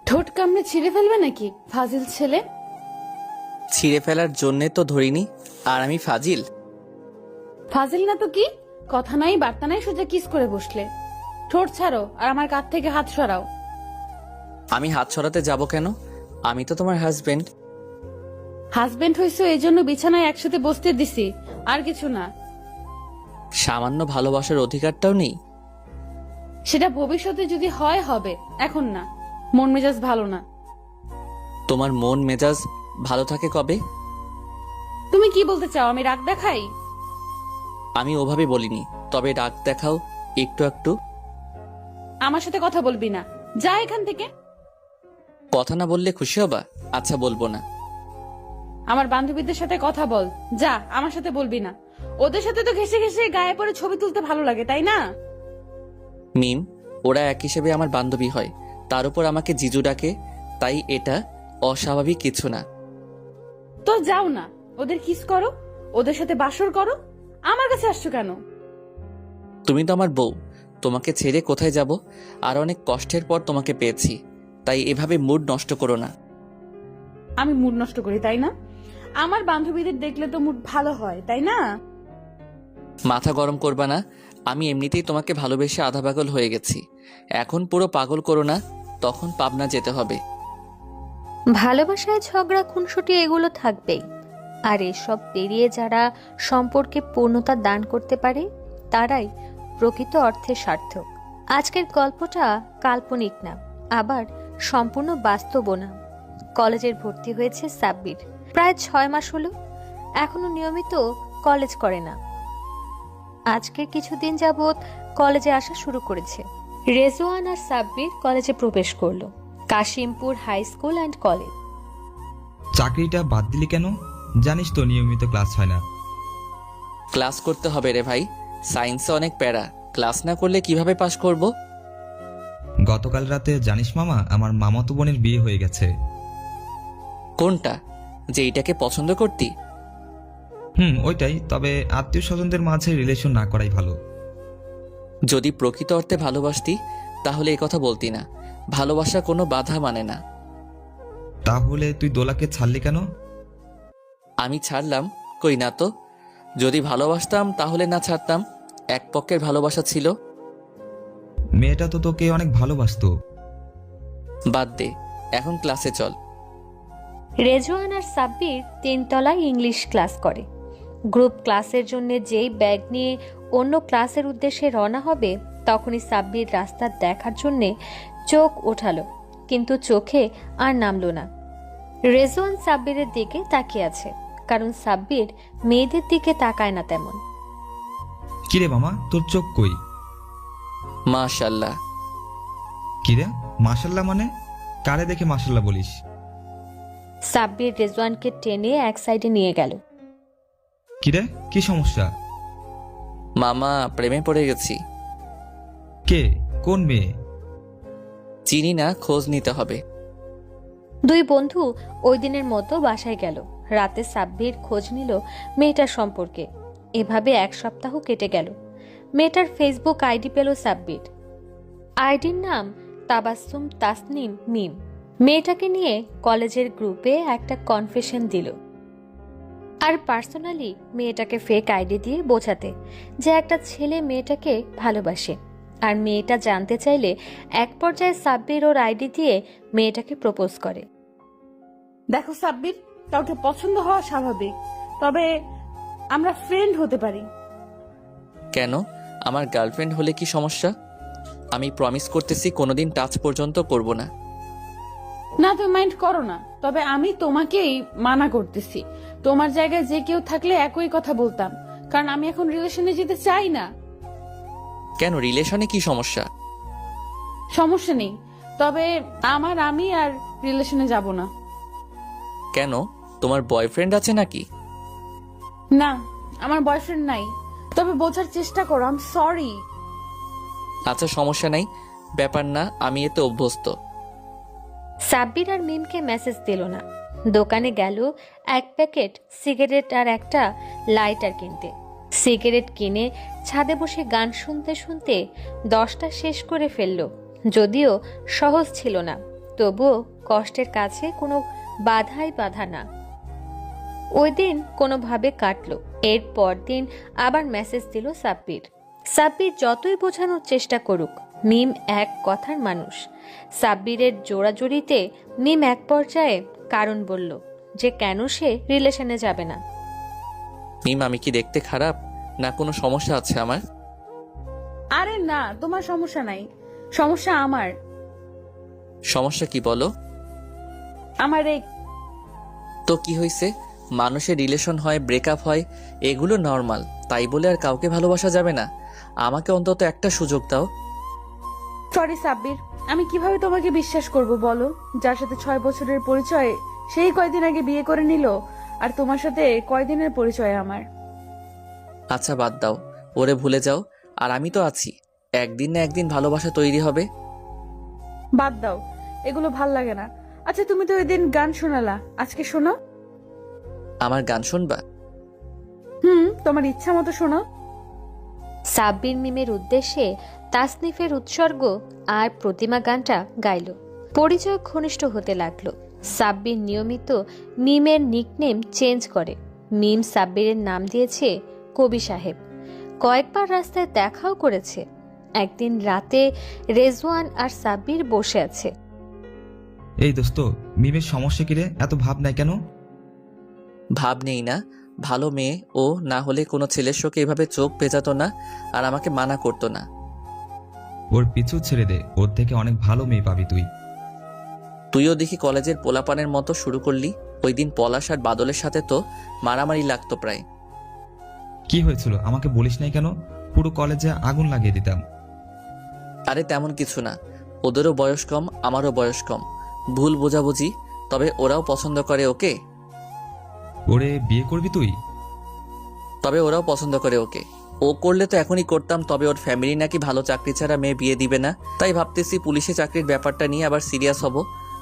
ঠোঁট কামড়ে ছিঁড়ে ফেলবে নাকি ফাজিল ছেলে? ছিঁড়ে ফেলার জন্যে তো ধরিনি। আর আমি ফাজিল? ফাজিল না তো কি? কথা নাই বার্তা নাই, সোজা কিস করে বসলে। ঠোঁট ছাড়ো আর আমার কাঁধ থেকে হাত সরাও। আমি হাত সরাতে যাব কেন? আমি তো তোমার হাজবেন্ড। হাজবেন্ড হইছো এই জন্য বিছানায় একসাথে বসতে দিছি, আর কিছু না। সামান্য ভালোবাসার অধিকারটাও নেই? সেটা ভবিষ্যতে যদি হয় হবে, এখন না। মন মেজাজ ভালো না। তোমার মন মেজাজ ভালো থাকে কবে? তুমি কি বলতে চাও, আমি রাগ দেখাই? আমি ওভাবে বলিনি, তবে রাগ দেখাও একটু একটু। আমার সাথে কথা বলবি না, যা এখান থেকে। কথা না বললে খুশি হবা? আচ্ছা, বলবো না। আমার বান্ধবীদের সাথে কথা বল, যা। আমার সাথে বলবি না। ওদের সাথে তো ঘেসে ঘেসে গায়ে পড়ে ছবি তুলতে ভালো লাগে, তাই না? মিম, ওরা এক হিসেবে আমার বান্ধবী হয়, তার উপর আমাকে জিজু ডাকে, তাই এটা অস্বাভাবিক কিছু না। তো যাও না, ওদের কিস করো, ওদের সাথে বাসর করো। আমার কাছে আসছো কেন? তুমি তো আমার বউ, তোমাকে ছেড়ে কোথায় যাব? আর অনেক কষ্টের পর তোমাকে পেয়েছি, তাই এভাবে মুড নষ্ট করো না। আমি মুড নষ্ট করি, তাই না? আমার বান্ধবীদের দেখলে তো মুড ভালো হয়, তাই না? মাথা গরম করবা না। আমি এমনিতেই তোমাকে ভালোবেসে আধা পাগল হয়ে গেছি, এখন পুরো পাগল করো না, তখন পাবনা যেতে হবে। ভালোবাসায় ঝগড়া খুনসুটি এগুলো থাকবেই, আর এসব পেরিয়ে যারা সম্পর্কে পূর্ণতা দান করতে পারে তারাই প্রকৃত অর্থে সার্থক। আজকের গল্পটা কাল্পনিক না, আবার সম্পূর্ণ বাস্তবও না। কলেজের ভর্তি হয়েছে সাব্বির, প্রায় 6 মাস হলো, এখনো নিয়মিত কলেজ করে না। আজকে কিছুদিন যাবৎ কলেজে আসা শুরু করেছে। রেজওয়ান আর সাব্বির কলেজে প্রবেশ করলো, Kashimpur high school and college. চাকরিটা বাদ দিলি কেন? জানিস তো নিয়মিত ক্লাস হয় না। ক্লাস করতে হবে রে ভাই, সায়েন্সে অনেক প্যারা, ক্লাস না করলে কিভাবে পাশ করব? গতকাল রাতে জানিস মামা, আমার মামাতো বোনের বিয়ে হয়ে গেছে। কোনটা? যে এইটাকে পছন্দ করতি? ওইটাই, তবে আত্মীয় স্বজনদের মাঝে রিলেশন না করাই ভালো। যদি প্রকৃত অর্থে ভালোবাসতি তাহলে এই কথা বলতি না। ভালোবাসা কোনো বাধা মানে না। তাহলে তুই দোলাকে ছাড়লি কেন? আমি ছাড়লাম কই না তো। যদি ভালোবাসতাম তাহলে না ছাড়তাম, এক পক্ষের ভালোবাসা ছিল। মেয়েটা তো তোকে অনেক ভালোবাসতো। বাদ দে, এখন ক্লাসে চল। রেজওয়ান আর সাব্বির 3 তলায় ইংলিশ ক্লাস করে। গ্রুপ ক্লাসের জন্য যেই ব্যাগ নিয়ে অন্য ক্লাসের উদ্দেশ্যে রওনা হবে, তখনই সাব্বির রাস্তা দেখার জন্যে চোখ ওঠালো, কিন্তু চোখে আর নামলো না। রেজওয়ান সাব্বিরের দিকে তাকিয়ে আছে, কারণ সাব্বির মেয়েদের দিকে তাকায় না তেমন। কিরে মামা, তোর চোখ কই? মাশাল্লাহ। কিরে মাশাল্লাহ মানে? কারে দেখে মাশাল্লাহ বলিস? সাব্বির রেজওয়ানকে টেনে এক সাইডে নিয়ে গেল। কিরে, কি সমস্যা? মামা, প্রেমে পড়ে গেছি। কে? কোন মেয়ে? চিনি না, খোঁজ নিতে হবে। 2 বন্ধু ওই দিনের মতো বাসায় গেল। রাতে সাব্বির খোঁজ নিল মেয়েটার সম্পর্কে। এভাবে 1 সপ্তাহ কেটে গেল। মেয়েটার ফেসবুক আইডি পেল সাব্বির। আইডির নাম তাবাসসুম তাসনিম মিম। মেয়েটাকে নিয়ে কলেজের গ্রুপে একটা কনফেশন দিল, আর পার্সোনালি মেয়েটাকে ফেক আইডি দিয়ে বোঝাতে যে একটা ছেলে মেয়েটাকে ভালোবাসে। আর মেয়েটা জানতে চাইলে এক পর্যায়ে সাব্বির ওর আইডি দিয়ে মেয়েটাকে প্রপোজ করে। দেখো সাব্বির, কাউকে পছন্দ হওয়া স্বাভাবিক, তবে আমরা ফ্রেন্ড হতে পারি। কেন? আমার গার্লফ্রেন্ড হলে কি সমস্যা? আমি প্রমিস করতেছি কোনোদিন টাচ পর্যন্ত করব না। না, তুমি মাইন্ড করো না, তবে আমি তোমাকেই মানা করতেছি। তোমার জায়গায় যে কেউ থাকলে একই কথা বলতাম, কারণ আমি এখন রিলেশনে যেতে চাই না। কেন, রিলেশনে কি সমস্যা? সমস্যা নেই, তবে আমি আর রিলেশনে যাব না। কেন, তোমার বয়ফ্রেন্ড আছে নাকি? না, আমার বয়ফ্রেন্ড নাই, তবে বোঝার চেষ্টা করো। I am sorry. আচ্ছা, সমস্যা নাই, ব্যাপার না, আমি এতে অভ্যস্ত। সাব্বির আর মিমকে মেসেজ দিল না। দোকানে গেল 1 প্যাকেট সিগারেট আর একটা লাইটার কিনতে। সিগারেট কিনে ছাদে বসে গান শুনতে শুনতে 10টা শেষ করে ফেলল। যদিও সহজ ছিল না, তবুও কষ্টের কাছে কোনো বাধাই বাধা না। ওই দিন কোনোভাবে কাটলো। এর পরদিন আবার মেসেজ দিল সাব্বির। সাব্বির যতই বোঝানোর চেষ্টা করুক, মিম এক কথার মানুষ। সাব্বিরের জোড়াজুড়িতে মিম এক পর্যায়ে কারণ বলল যে কেন সে রিলেশনে যাবে না। মিম, আমি কি দেখতে খারাপ, না কোনো সমস্যা আছে আমার? আরে না, তোমার সমস্যা নাই, সমস্যা আমার। সমস্যা কি বলো? আমার এই তো কি হয়েছে? মানুষের রিলেশন হয়, ব্রেকআপ হয়, এগুলো নর্মাল। তাই বলে আর কাউকে ভালোবাসা যাবে না? আমাকে অন্তত একটা সুযোগ দাও। সরি সাব্বির, আমি কিভাবে তোমাকে বিশ্বাস করব বলো? যার সাথে 6 বছরের পরিচয়, সেই কয়দিন আগে বিয়ে করে নিল, আর তোমার সাথে কয়দিনের পরিচয় আমার। আচ্ছা বাদ দাও, ওরে ভুলে যাও। আর আমি তো আছি, একদিন না একদিন ভালোবাসা তৈরি হবে। বাদ দাও, এগুলো ভাল লাগে না। আচ্ছা, তুমি তো ওই দিন গান শোনালা, আজকে শোনো। আমার গান শুনবা? তোমার ইচ্ছা মতো শোনো। সাব্বির মিমের উদ্দেশ্যে তাসনিফের উৎসর্গ আর প্রতিমা গানটা গাইল। পরিচয় ঘনিষ্ঠ হতে লাগলো। সাব্বির নিয়মিত মিমের নিকনেম চেঞ্জ করে। মিম সাব্বিরের নাম দিয়েছে কবি সাহেব। কয়েকবার রাস্তায় দেখাও করেছে। একদিন রাতে রেজওয়ান আর সাব্বির বসে আছে। এই দোস্ত, মিমের সমস্যা কি রে? এত ভাব নাই কেন? ভাব নেই না, ভালো মেয়ে ও, না হলে কোনো ছেলের শোকে এভাবে চোখ পেঁচাতো না আর আমাকে মানা করতো না। ওর পিছু ছেড়ে দে, ওর থেকে অনেক ভালো মেয়ে পাবি তুই। তুইও দেখি কলেজের পোলাপানের মতো শুরু করলি। ওই দিন পলাশ আর বাদলের সাথে তো মারামারি লাগতো প্রায়। কি হয়েছিল আমাকে বলিস নাই কেন? পুরো কলেজে আগুন লাগিয়ে দিতাম। আরে তেমন কিছু না, ওদেরও বয়স কম, আমারও বয়স কম, ভুল বোঝাবুঝি। তবে ওরাও পছন্দ করে ওকে। ওরে বিয়ে করবি তুই? তবে ওরাও পছন্দ করে ওকে। ও করলে তো এখনই করতাম, তবে ওর ফ্যামিলি নাকি ভালো চাকরি ছাড়া মেয়ে বিয়ে দিবে না। তাই ভাবতেছি পুলিশে চাকরির ব্যাপারটা নিয়ে আবার সিরিয়াস হব।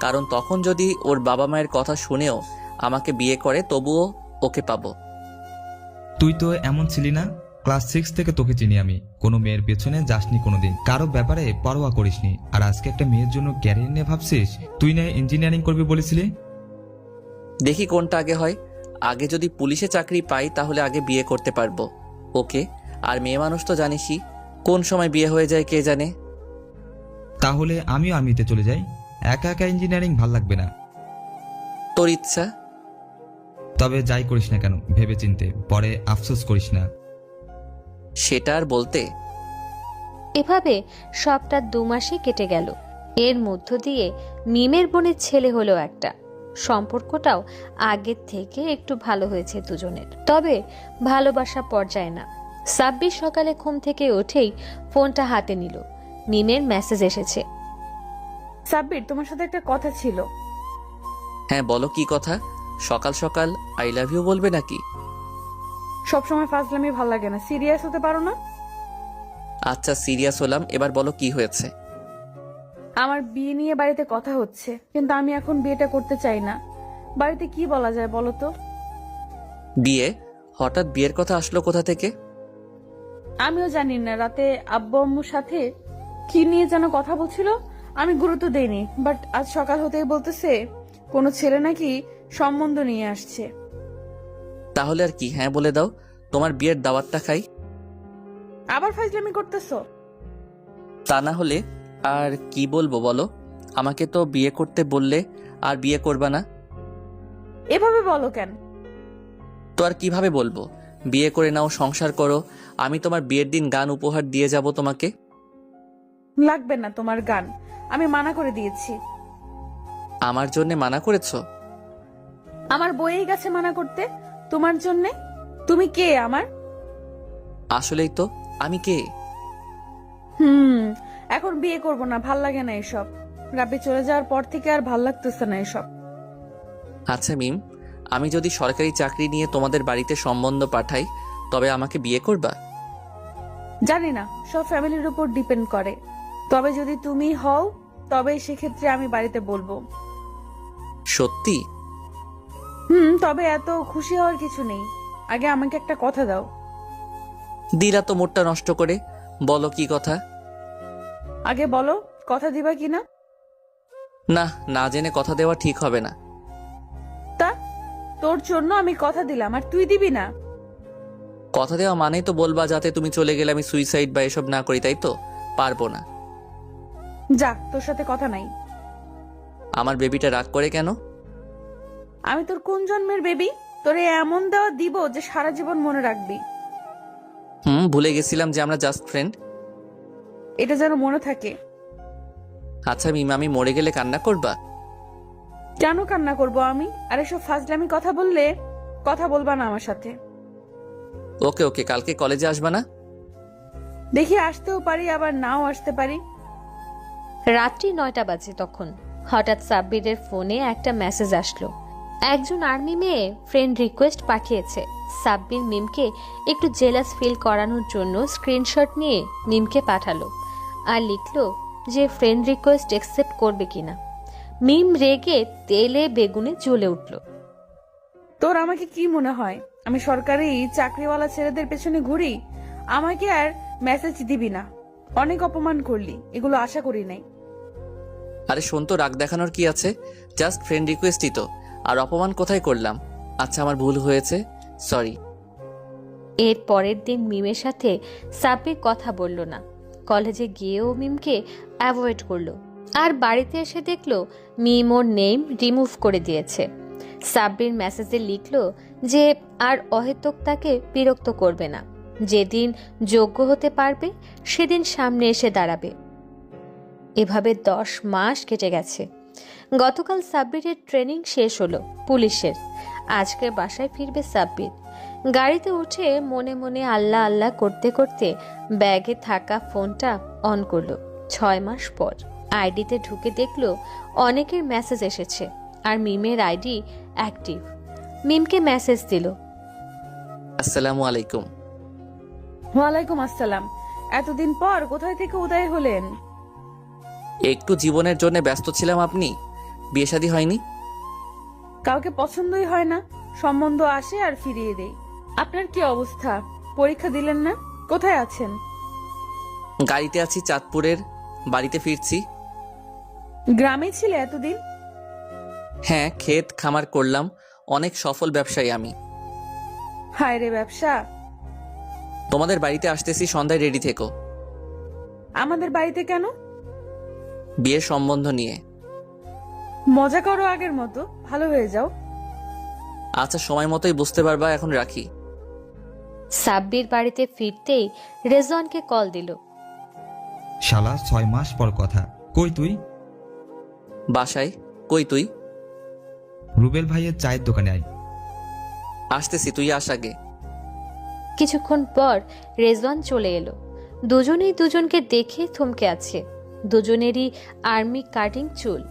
কারণ তখন যদি ওর বাবা মায়ের কথা শুনেও আমাকে বিয়ে করে, তবুও ওকে পাবো। তুই তো এমন ছিলি না। ক্লাস 6 থেকে তোকে চিনি আমি। কোনো মেয়ের পেছনে যাসনি কোনোদিন, কারো ব্যাপারে পরোয়া করিসনি। আর আজকে একটা মেয়ের জন্য ক্যারিয়ার নিয়ে ভাবছিস? তুই না ইঞ্জিনিয়ারিং করবি বলেছিলি? দেখি কোনটা আগে হয়। আগে যদি পুলিশে চাকরি পাই তাহলে আগে বিয়ে করতে পারবো ওকে। আর মেয়ে মানুষ তো জানিসই, কোন সময় বিয়ে হয়ে যায় কে জানে। তাহলে আমিও আর্মিতে চলে যাই। একা একা ইঞ্জিনিয়ারিং ভাল লাগবে না। তোর ইচ্ছা। তবে যাই করিস না কেন ভেবে চিনতে, পরে আফসোস করিস না। সেটা আর বলতে। এভাবে সবটা 2 মাসই কেটে গেল। এর মধ্য দিয়ে মিমের বোনের ছেলে হলো একটা। সম্পর্কটাও আগের থেকে একটু ভালো হয়েছে দুজনের, তবে ভালোবাসা পর্যায়ে না। সাব্বির সকালে ঘুম থেকে উঠেই ফোনটা হাতে নিল। মিমের মেসেজ এসেছে। সাব্বির, তোমার সাথে একটা কথা ছিল। হ্যাঁ বলো, কি কথা? সকাল সকাল আই লাভ ইউ বলবে নাকি? সবসময় ফাজলামি ভাল লাগে না, সিরিয়াস হতে পারো না? আচ্ছা সিরিয়াস হলাম, এবার বলো কি হয়েছে। আমার বিয়ে নিয়ে বাড়িতে কথা হচ্ছে, কিন্তু আমি এখন বিয়েটা করতে চাই না। বাড়িতে কি বলা যায় বলো তো? বিয়ে? হঠাৎ বিয়ের কথা আসলো কোথা থেকে? আমিও জানি না, রাতে আব্বু আম্মুর সাথে কি নিয়ে যেন কথা বলছিল, আমি গুরুত্ব দেইনি। বাট আজ সকাল হতেই বলতেছে কোনো ছেলে নাকি সম্বন্ধ নিয়ে আসছে। তাহলে আর কি, হ্যাঁ বলে দাও, তোমার বিয়ের দাওয়াতটা খাই। আবার ফাজলামি করতেছো? তা না হলে আর কি বলবো বলো। আমাকে তো বিয়ে করতে বললে আর বিয়ে করবা না। এভাবে বলো কেন? তো আর কিভাবে বলবো? বিয়ে করে নাও, সংসার করো। আমি তোমার বিয়ের দিন গান উপহার দিয়ে যাব তোমাকে। লাগবে না তোমার গান, আমি মানা করে দিয়েছি। আমার জন্য মানা করেছো? আমার বইয়েই গেছে মানা করতে তোমার জন্যে। তুমি কে আমার? আসলেই তো, আমি কে? এখন বিয়ে করব না, ভাল লাগে না এসব। রাব্বি চলে যাওয়ার পর থেকে আর ভাল লাগতেছে না এসব। আচ্ছা মিম, আমি যদি সরকারি চাকরি নিয়ে তোমাদের বাড়িতে সম্বন্ধ পাঠাই, তবে আমাকে বিয়ে করবা? জানি না, সব ফ্যামিলির উপর ডিপেন্ড করে। তবে যদি তুমি হও, তবে সেক্ষেত্রে আমি বাড়িতে বলবো। সত্যি? তবে এত খুশি হওয়ার কিছু নেই। আগে আমাকে একটা কথা দাও। দিলা তো মোটটা নষ্ট করে। বলো কি কথা। আগে বলো, কথা দিবা কিনা? না, না জেনে কথা দেওয়া ঠিক হবে না। তা তোর জন্য আমি কথা দিলাম আর তুই দিবি না? কথা দেওয়া মানেই তো বলবা যাতে তুমি চলে গেলে আমি সুইসাইড বা এসব না করি, তাই তো? পারবো না। যা, তোর সাথে কথা নাই। আমার বেবিটা রাগ করে কেন? আমি তোর কোন জন্মের বেবি? তোরে এমন দেওয়া দিব যে সারা জীবন মনে রাখবি। ভুলে গেছিলাম যে আমরা জাস্ট ফ্রেন্ড। এটা যেন মনে থাকে। আচ্ছা মিম, আমি মরে গেলে কান্না করবা? কেন কান্না করব আমি? আর এসব ফাজলামি কথা বললে কথা বলবা না আমার সাথে। ওকে ওকে, কালকে কলেজে আসবা না? দেখি আসতেও পারি, আবার নাও আসতে পারি। রাত্রি 9টা বাজে তখন। হঠাৎ সাব্বিরের ফোনে একটা মেসেজ আসলো। একজন আর্মি মেয়ে ফ্রেন্ড রিকোয়েস্ট পাঠিয়েছে। সাব্বির মিমকে একটু জেলাস ফিল করানোর জন্য স্ক্রিনশট নিয়ে মিমকে পাঠালো আর লিখলো যে ফ্রেন্ড রিকোয়েস্ট অ্যাকসেপ্ট করবে কিনা। মিম রেগে তেলে বেগুনে জ্বলে উঠল। তোর আমাকে কি মনে হয় আমি সরকারি চাকরিওয়ালা ছেলেদের পেছনে ঘুরি? আমাকে আর মেসেজ দিবি না। অনেক অপমান করলি, এগুলো আশা করি নাই। আরে শোন তো, রাগ দেখানোর কি আছে? জাস্ট ফ্রেন্ড রিকোয়েস্টই তো। আর অপমান কোথায় করলাম? আচ্ছা আমার ভুল হয়েছে, সরি। এর পরের দিন মিমের সাথে সাব্বির কথা বলল না। কলেজে গিয়েও মিমকে অ্যাভয়েড করলো। আর বাড়িতে এসে দেখলো মিম ওর নেম রিমুভ করে দিয়েছে। সাব্বির মেসেজে লিখলো যে আর অহেতুক তাকে বিরক্ত করবে না। যেদিন যোগ্য হতে পারবে সেদিন সামনে এসে দাঁড়াবে। এভাবে 10 মাস কেটে গেছে। গতকাল সাব্বিরের ট্রেনিং শেষ হলো পুলিশের। আজকে বাসায় ফিরবে সাব্বির। গাড়িতে উঠে মনে মনে আল্লাহ আল্লাহ করতে করতে ব্যাগে থাকা ফোনটা অন করলো। 6 মাস পর আইডিতে ঢুকে দেখলো অনেকের মেসেজ এসেছে আর মিমের আইডি অ্যাক্টিভ। মিমকে মেসেজ দিল। আসসালামু আলাইকুম। ওয়ালাইকুম আসসালাম। এতদিন পর কোথায় থেকে উদয় হলেন? একটু জীবনের জন্য ব্যস্ত ছিলাম। আপনি? বিয়ে শাদী হয়নি? কাউকে পছন্দই হয় না, সম্বন্ধ আসে আর ফিরিয়ে দেই। আপনার কি অবস্থা? পরীক্ষা দিলেন না? কোথায় আছেন? গাড়িতে আছি, চাঁদপুরের বাড়িতে ফিরছি। গ্রামে ছিলে এতদিন? হ্যাঁ, ক্ষেত খামার করলাম। অনেক সফল ব্যবসায়ী আমি। হায় রে ব্যবসা। তোমাদের বাড়িতে আসতেছি, সন্ধ্যায় রেডি থেকো। আমাদের বাড়িতে কেন? বিয়ের সম্বন্ধ নিয়ে। মজা করো আগের মতো, ভালো হয়ে যাও। আচ্ছা, সময় মতোই বুঝতে পারবা, এখন রাখি। সাব্বির বাড়িতে ফিরতেই রেজওয়ানকে কল দিল। শালা 6 মাস পর কথা, কই তুই? বাসায়। কই তুই? রুবেল ভাইয়ের চায়ের দোকানে আয়। আসতেছি, তুই আস আগে। কিছুক্ষণ পর রেজওয়ান চলে এলো। দুজনেই দুজনকে দেখে থমকে আছে। দুজনেরই আর্মি কাটিং চুল।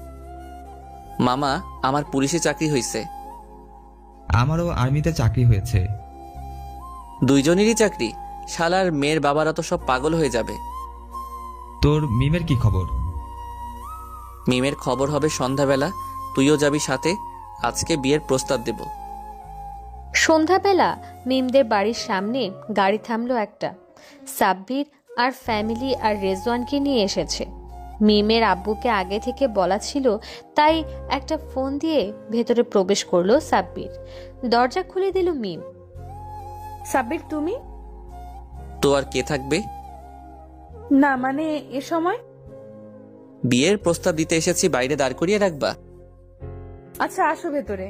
মামা, আমার পুলিশে চাকরি হয়েছে। আমারও আর্মিতে চাকরি হয়েছে। দুইজনেরই চাকরি? শালার মেয়ের বাবারা তো সব পাগল হয়ে যাবে। তোর মিমের কি খবর? মিমের খবর হবে সন্ধ্যাবেলা, তুইও যাবি সাথে। আজকে বিয়ের প্রস্তাব দেব। সন্ধ্যাবেলা মিমদের বাড়ির সামনে গাড়ি থামলো একটা। সাব্বির আর ফ্যামিলি আর রেজওয়ানকে নিয়ে এসেছে। মিমের আব্বুকে আগে থেকে বলা ছিল, তাই একটা ফোন দিয়ে ভেতরে প্রবেশ করলো সাব্বির। দরজা খুলে দিল মিম। সাব্বির তুমি? তো আর কে থাকবে? না মানে এ সময়? বিয়ের প্রস্তাব দিতে এসেছি, বাইরে দাঁড় করিয়ে রাখবা? আচ্ছা আসো ভেতরে।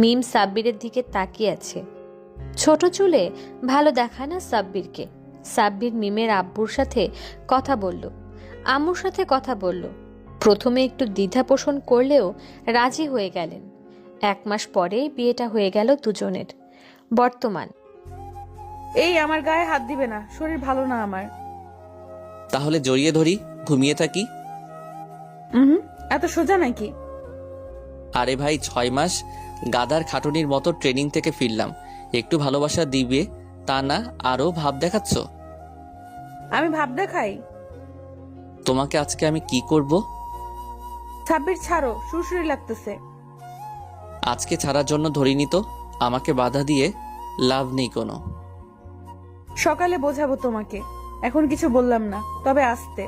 মিম সাব্বিরের দিকে তাকিয়ে আছে। ছোট চুলে ভালো দেখায় না সাব্বিরকে। সাব্বির মিমের আব্বুর সাথে কথা বলল, আম্মুর সাথে কথা বলল। প্রথমে একটু দ্বিধা পোষণ করলেও রাজি হয়ে গেলেন। 1 মাস পরেই বিয়েটা হয়ে গেল দুজনের। বর্তমান। এই আমার গায়ে হাত দিবে না, শরীর ভালো না আমার। তাহলে জড়িয়ে ধরি, ঘুমিয়ে থাকি। এত সোজা নাকি? আরে ভাই, 6 মাস গাদার খাটুনির মতো ট্রেনিং থেকে ফিরলাম, একটু ভালোবাসা দিবে তা না আরো ভাব দেখাচ্ছ? আমি ভাব দেখাই? তোমাকে আজকে আমি কি করব? সাব্বির ছাড়ো, সুরসুরি লাগতেছে। আজকে ছাড়ার জন্য ধরিনি তো, আমাকে বাধা দিয়ে লাভ নেই কোনো। সকালে বোঝাবো তোমাকে, এখন কিছু বললাম না, তবে আসতে।